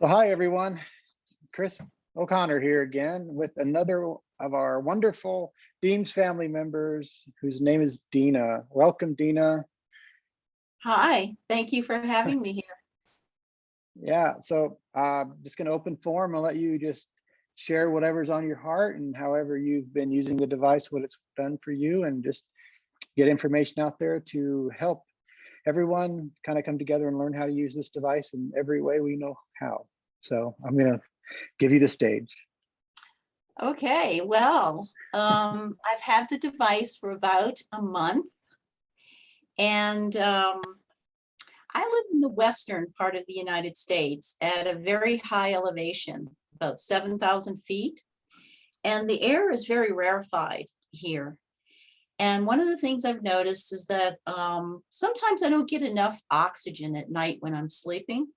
So hi everyone, Chris O'Connor here again with another of our wonderful DEEMS family members whose name is Dina. Welcome, Dina. Hi, thank you for having me here. Yeah, so just going to open forum and let you just share whatever's on your heart and however you've been using the device, what it's done for you, and just get information out there to help everyone kind of come together and learn how to use this device in every way we know how. So I'm going to give you the stage. Okay, well, I've had the device for about a month, and I live in the western part of the United States at a very high elevation, about 7,000 feet, and the air is very rarefied here. And one of the things I've noticed is that sometimes I don't get enough oxygen at night when I'm sleeping.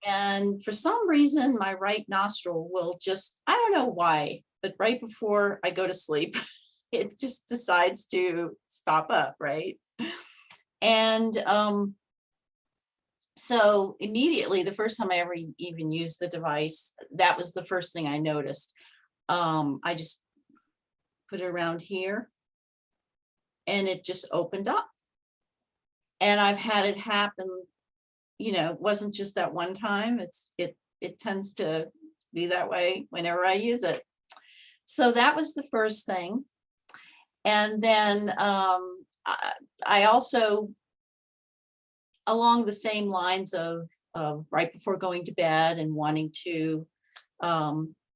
And for some reason, my right nostril will just, I don't know why, but right before I go to sleep, it just decides to stop up, right? And so immediately, the first time I ever even used the device, that was the first thing I noticed. I just put it around here and it just opened up. And I've had it happen, you know, it wasn't just that one time. It tends to be that way whenever I use it. So that was the first thing. And then I also, along the same lines of right before going to bed and wanting to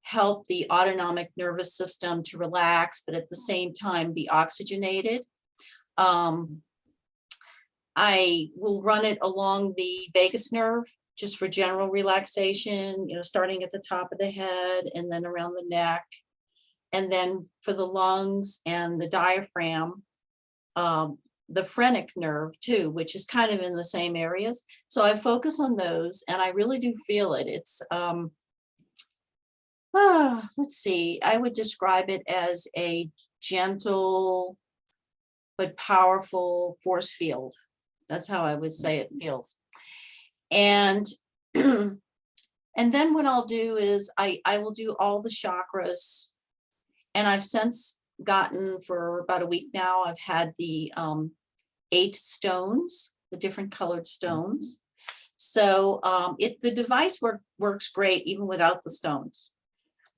help the autonomic nervous system to relax, but at the same time be oxygenated, I will run it along the vagus nerve just for general relaxation, you know, starting at the top of the head and then around the neck. And then for the lungs and the diaphragm, the phrenic nerve too, which is kind of in the same areas. So I focus on those and I really do feel it. It's, let's see, I would describe it as a gentle but powerful force field. That's how I would say it feels. And and then what I'll do is I will do all the chakras. And I've since gotten, for about a week now, I've had the 8 stones, the different colored stones. So the device works great even without the stones.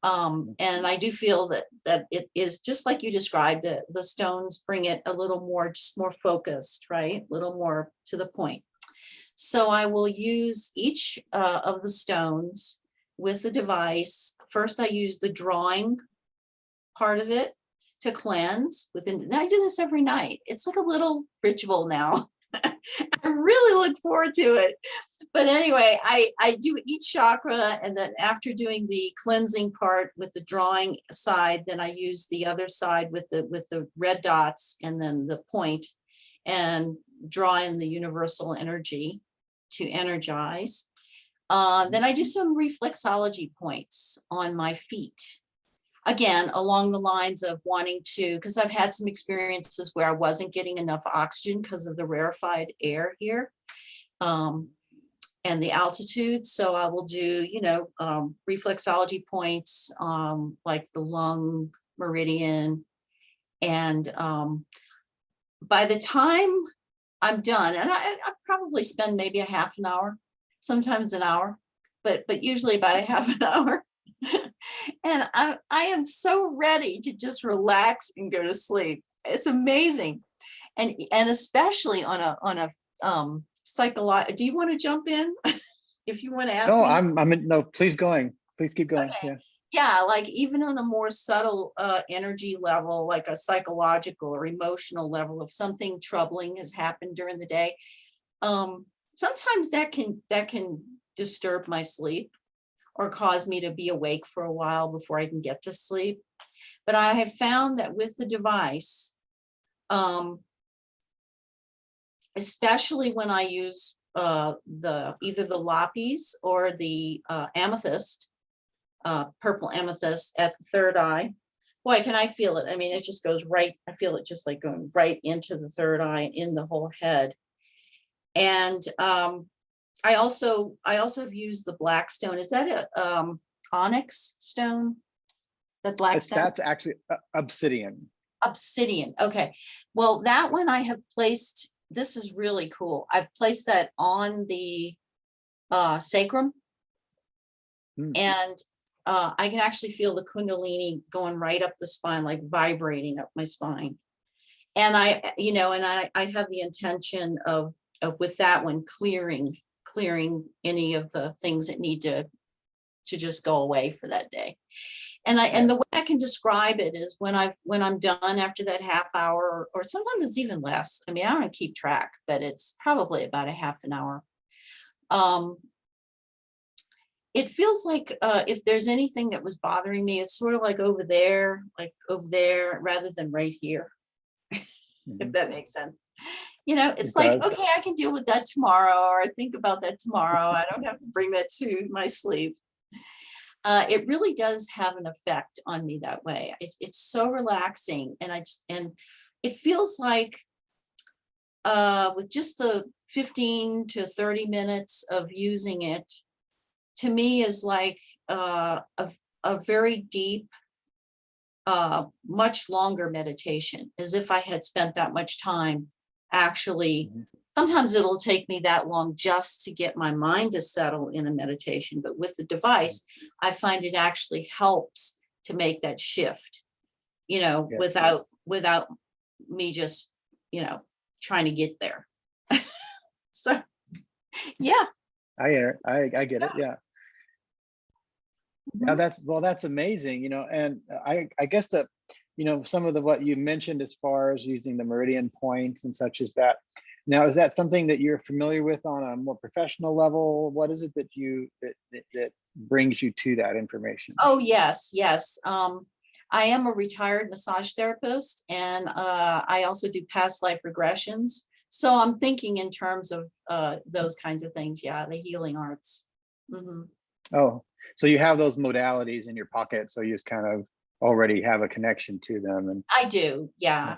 And I do feel that it is just like you described it. The stones bring it a little more, just more focused, right? A little more to the point. So I will use each of the stones with the device. First, I use the drawing part of it to cleanse within. And I do this every night. It's like a little ritual now. I really look forward to it. But anyway, I do each chakra, and then after doing the cleansing part with the drawing side, then I use the other side with the red dots and then the point, and draw in the universal energy to energize. Then I do some reflexology points on my feet. Again, along the lines of wanting to, because I've had some experiences where I wasn't getting enough oxygen because of the rarefied air here and the altitude. So I will do, you know, reflexology points like the lung meridian. And by the time I'm done, and I probably spend maybe a half an hour, sometimes an hour, but usually about a half an hour. And I am so ready to just relax and go to sleep. It's amazing. And especially on a psychological, do you want to jump in? If you want to ask No, me? no, please keep going. Okay. Yeah. Yeah, like even on a more subtle energy level, like a psychological or emotional level, if something troubling has happened during the day, sometimes that can disturb my sleep or cause me to be awake for a while before I can get to sleep. But I have found that with the device, especially when I use either the lapis or the amethyst, purple amethyst at the third eye, boy, can I feel it. I mean, it just goes right, I feel it just like going right into the third eye, in the whole head. And I also have used the black stone. Is that a onyx stone? The black stone? That's actually obsidian. Obsidian. Okay. Well, that one I have placed, this is really cool. I've placed that on the sacrum, and I can actually feel the kundalini going right up the spine, like vibrating up my spine. And I, you know, and I have the intention of with that one clearing any of the things that need to just go away for that day. And and the way I can describe it is when I'm done after that half hour, or sometimes it's even less. I mean, I don't keep track, but it's probably about a half an hour. It feels like if there's anything that was bothering me, it's sort of like over there, rather than right here, if that makes sense. You know, it's like, okay, I can deal with that tomorrow, or I think about that tomorrow. I don't have to bring that to my sleep. It really does have an effect on me that way. It's so relaxing, and it feels like with just the 15 to 30 minutes of using it, to me is like a very deep, much longer meditation, as if I had spent that much time actually. Sometimes it'll take me that long just to get my mind to settle in a meditation, but with the device, I find it actually helps to make that shift, you know, without me just, you know, trying to get there. So, yeah. I get it. Yeah. Now that's amazing, you know, and I guess that, you know, some of what you mentioned as far as using the meridian points and such as that. Now, is that something that you're familiar with on a more professional level? What is it that that brings you to that information? Oh, yes. I am a retired massage therapist, and I also do past life regressions. So I'm thinking in terms of those kinds of things. Yeah, the healing arts. Oh, so you have those modalities in your pocket, so you just kind of already have a connection to them. And I do. Yeah.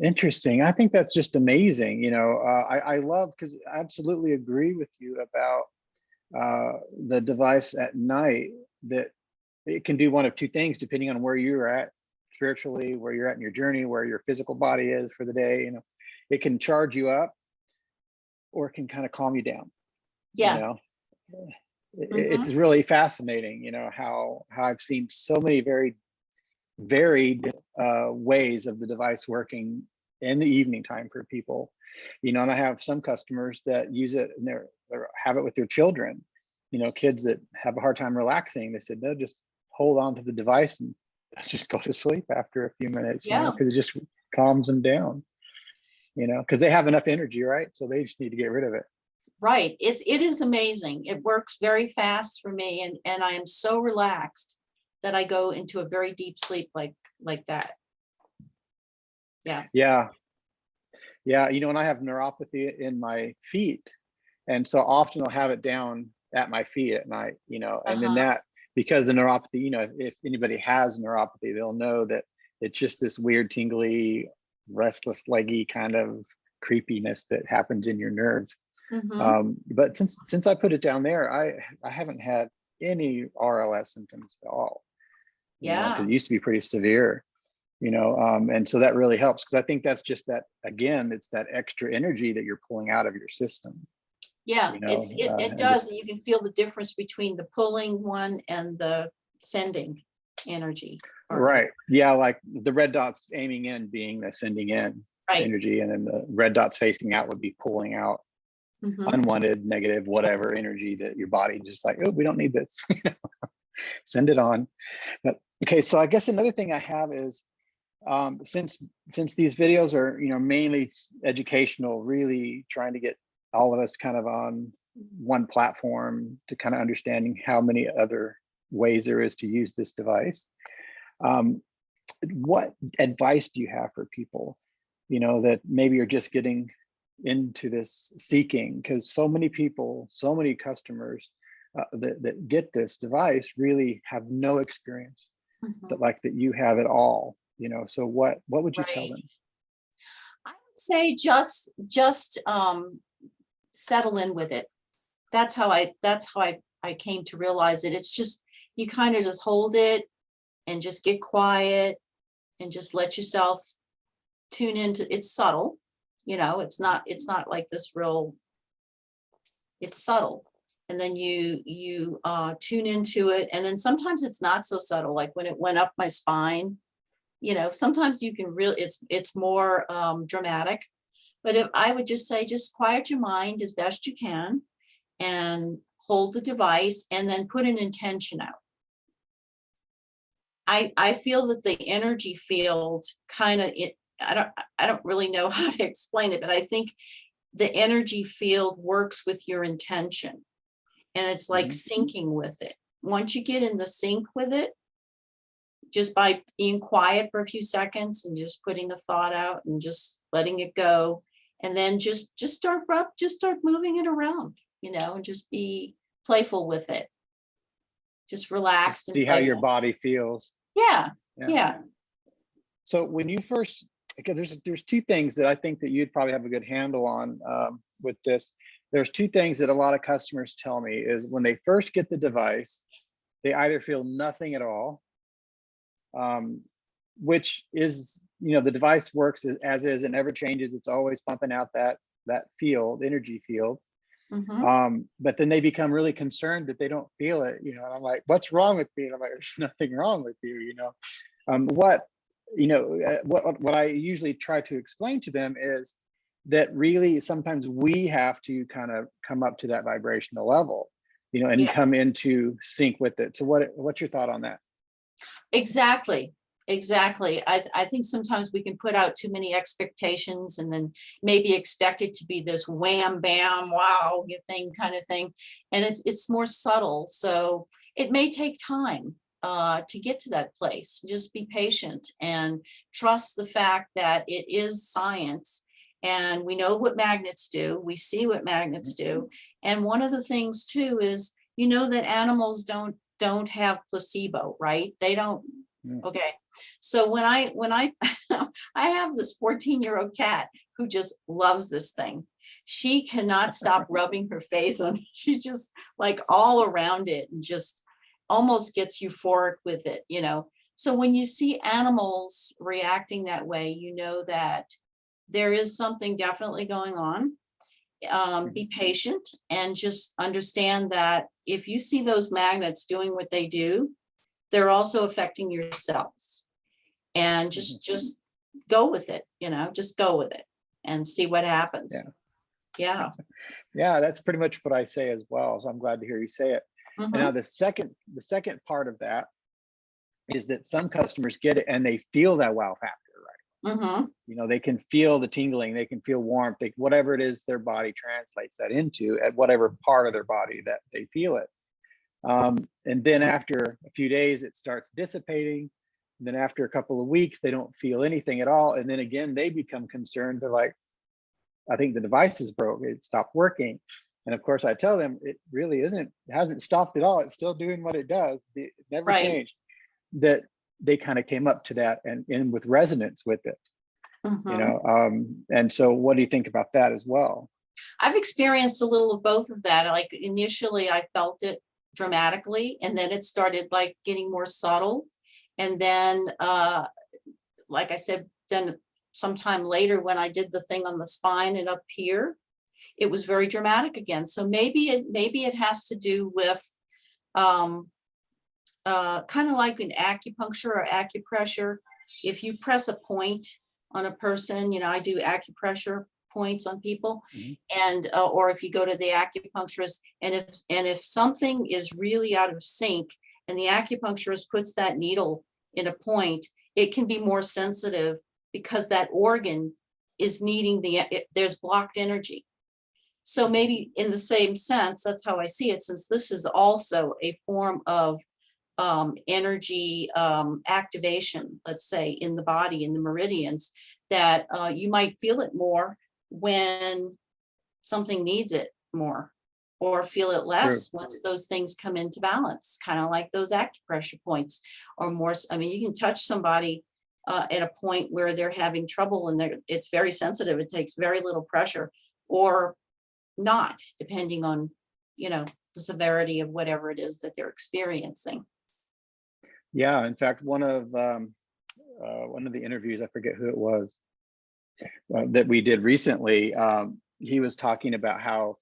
Interesting. I think that's just amazing. You know, I love, because I absolutely agree with you about the device at night, that it can do one of two things depending on where you're at spiritually, where you're at in your journey, where your physical body is for the day. You know, it can charge you up, or it can kind of calm you down. Yeah. You know, it's really fascinating, you know, how I've seen so many very varied ways of the device working in the evening time for people, you know. And I have some customers that use it and they have it with their children, you know, kids that have a hard time relaxing. They said, no, just hold on to the device and just go to sleep after a few minutes, you know, because it just calms them down, you know, because they have enough energy, right? So they just need to get rid of it. Right. It is amazing. It works very fast for me, and I am so relaxed that I go into a very deep sleep like that. Yeah. You know, and I have neuropathy in my feet, and so often I'll have it down at my feet at night, you know, and then that, because the neuropathy, you know, if anybody has neuropathy, they'll know that it's just this weird tingly, restless leggy kind of creepiness that happens in your nerve. But since I put it down there, I haven't had any RLS symptoms at all. Because it used to be pretty severe, you know, and so that really helps, because I think that's just that, again, it's that extra energy that you're pulling out of your system. Yeah, you know, it does. You can feel the difference between the pulling one and the sending energy. Right. Yeah, like the red dots aiming in being the sending in energy, and then the red dots facing out would be pulling out unwanted, negative, whatever energy that your body just like, oh, we don't need this. Send it on. But okay, so I guess another thing I have is, since these videos are, you know, mainly educational, really trying to get all of us kind of on one platform to kind of understanding how many other ways there is to use this device. What advice do you have for people, you know, that maybe are just getting into this seeking? Because so many people, so many customers that get this device really have no experience that you have at all, you know. So what would you tell them? I would say just settle in with it. That's how I came to realize it. It's just, you kind of just hold it and just get quiet and just let yourself tune into, it's subtle, you know, it's not like this real, it's subtle. And then you tune into it. And then sometimes it's not so subtle, like when it went up my spine, you know, sometimes you can really, it's more dramatic. But if I would just say, just quiet your mind as best you can and hold the device and then put an intention out. I feel that the energy field kind of, I don't really know how to explain it, but I think the energy field works with your intention, and it's like syncing with it. Once you get in the sync with it, just by being quiet for a few seconds and just putting a thought out and just letting it go, and then just start moving it around, you know, and just be playful with it. Just relaxed and see how your body feels. Yeah. Yeah. So when you first, because there's two things that I think that you'd probably have a good handle on with this. There's two things that a lot of customers tell me is when they first get the device, they either feel nothing at all, which is, you know, the device works as is and never changes. It's always pumping out that field, energy field. But then they become really concerned that they don't feel it, you know, and I'm like, what's wrong with me? And I'm like, there's nothing wrong with you, you know. What I usually try to explain to them is that really sometimes we have to kind of come up to that vibrational level, you know, and come into sync with it. So what's your thought on that? Exactly. I think sometimes we can put out too many expectations and then maybe expect it to be this wham bam wow thing kind of thing, and it's more subtle. So it may take time to get to that place. Just be patient and trust the fact that it is science, and we know what magnets do. We see what magnets do, and one of the things too is, you know, that animals don't have placebo, right? They don't. Okay. So when I I have this 14-year-old cat who just loves this thing. She cannot stop rubbing her face on it. She's just like all around it and just almost gets euphoric with it, you know. So when you see animals reacting that way, you know that there is something definitely going on. Be patient and just understand that if you see those magnets doing what they do, they're also affecting your cells, and just go with it, you know, just go with it and see what happens. Yeah. That's pretty much what I say as well. So I'm glad to hear you say it. And now the second part of that is that some customers get it and they feel that wow factor, right? You know, they can feel the tingling, they can feel warmth, whatever it is their body translates that into at whatever part of their body that they feel it. And then after a few days, it starts dissipating. And then after a couple of weeks, they don't feel anything at all. And then again, they become concerned. They're like, I think the device is broke. It stopped working. And of course, I tell them it really isn't, it hasn't stopped at all. It's still doing what it does. It never changed. That they kind of came up to that and with resonance with it, you know. And so what do you think about that as well? I've experienced a little of both of that. Like initially I felt it dramatically, and then it started like getting more subtle, and then like I said, then sometime later when I did the thing on the spine and up here, it was very dramatic again. So maybe it has to do with kind of like an acupuncture or acupressure. If you press a point on a person, you know, I do acupressure points on people, and or if you go to the acupuncturist, and if something is really out of sync and the acupuncturist puts that needle in a point, it can be more sensitive because that organ is needing there's blocked energy. So maybe in the same sense, that's how I see it, since this is also a form of energy activation, let's say, in the body, in the meridians, that you might feel it more when something needs it more, or feel it less once those things come into balance, kind of like those acupressure points or more. I mean, you can touch somebody at a point where they're having trouble and it's very sensitive. It takes very little pressure, or not, depending on, you know, the severity of whatever it is that they're experiencing. Yeah, in fact, one of the interviews, I forget who it was, that we did recently, he was talking about how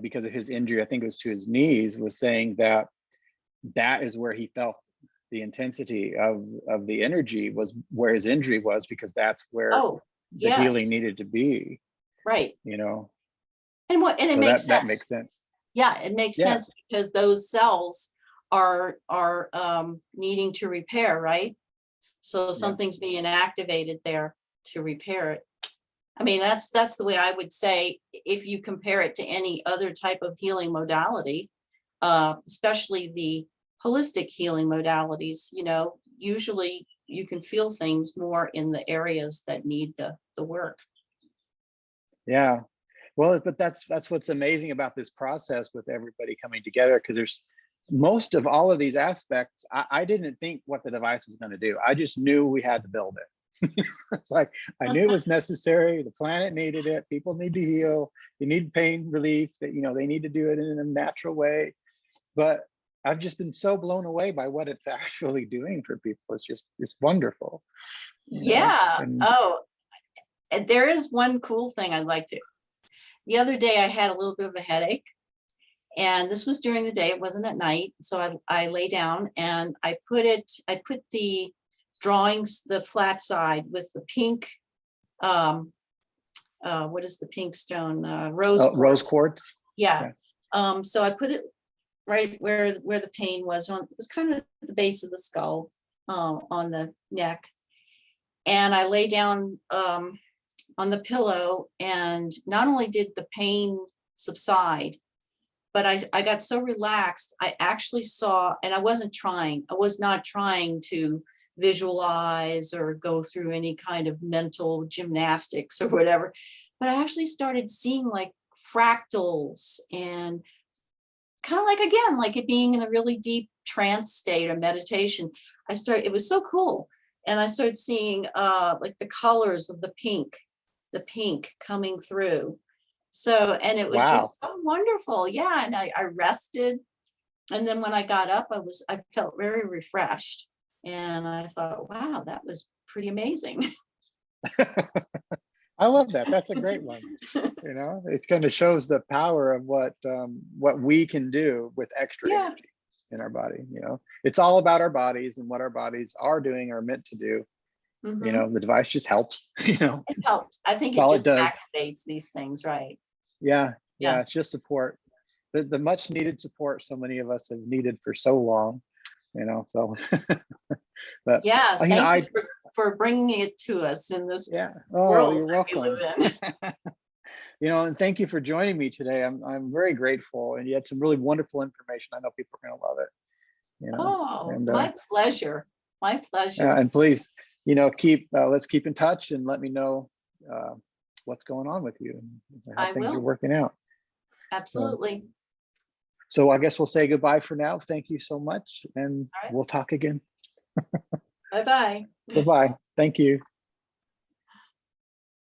because of his injury, I think it was to his knees, was saying that that is where he felt the intensity of the energy, was where his injury was, because that's where Oh, the healing yes, needed to be, right. you know. And it So makes that sense. makes sense. Yeah, it makes Yeah, sense because those cells are needing to repair, right? So yeah, something's being activated there to repair it. I mean, that's the way I would say, if you compare it to any other type of healing modality, especially the holistic healing modalities, you know, usually you can feel things more in the areas that need the work. yeah. Well, but that's what's amazing about this process with everybody coming together, because there's most of all of these aspects. I didn't think what the device was going to do. I just knew we had to build it. It's like, I knew it was necessary. The planet needed it. People need to heal. You need pain relief. That, you know, they need to do it in a natural way. But I've just been so blown away by what it's actually doing for people. It's wonderful. You know, Yeah. and Oh, and there is one cool thing I'd like to. The other day I had a little bit of a headache, and this was during the day. It wasn't at night. So I lay down and I put the drawings, the flat side with the pink, what is the pink stone? Rose rose quartz. quartz. Yeah. Yeah. So I put it right where the pain was. It was kind of at the base of the skull, on the neck. And I lay down on the pillow, and not only did the pain subside, but I got so relaxed. I actually saw, and I was not trying to visualize or go through any kind of mental gymnastics or whatever, but I actually started seeing like fractals, and kind of like, again, like it being in a really deep trance state or meditation. It was so cool. And I started seeing like the colors of the pink coming through. So, and it was Wow. just so wonderful. Yeah. And I rested. And then when I got up, I felt very refreshed. And I thought, wow, that was pretty amazing. I love that. That's a great one. You know, it kind of shows the power of what we can do with extra Yeah. energy in our body. You know, it's all about our bodies and what our bodies are doing or meant to do. You know, the device just helps. You know, It helps. I think that's it all it just does. activates these things, right? Yeah, Yeah. yeah. It's just support. The much needed support so many of us have needed for so long. You know, so. But Yeah. you know, Thank you for bringing it to us in this yeah. Oh, world you're that we welcome. live in. You know, and thank you for joining me today. I'm very grateful, and you had some really wonderful information. I know people are going to love it. You know, Oh, and my pleasure. My pleasure. and please, you know, let's keep in touch and let me know what's going on with you and how I things are will. working out. Absolutely. So I guess we'll say goodbye for now. Thank you so much, and All right. we'll talk again. Bye-bye. Bye-bye. Thank you.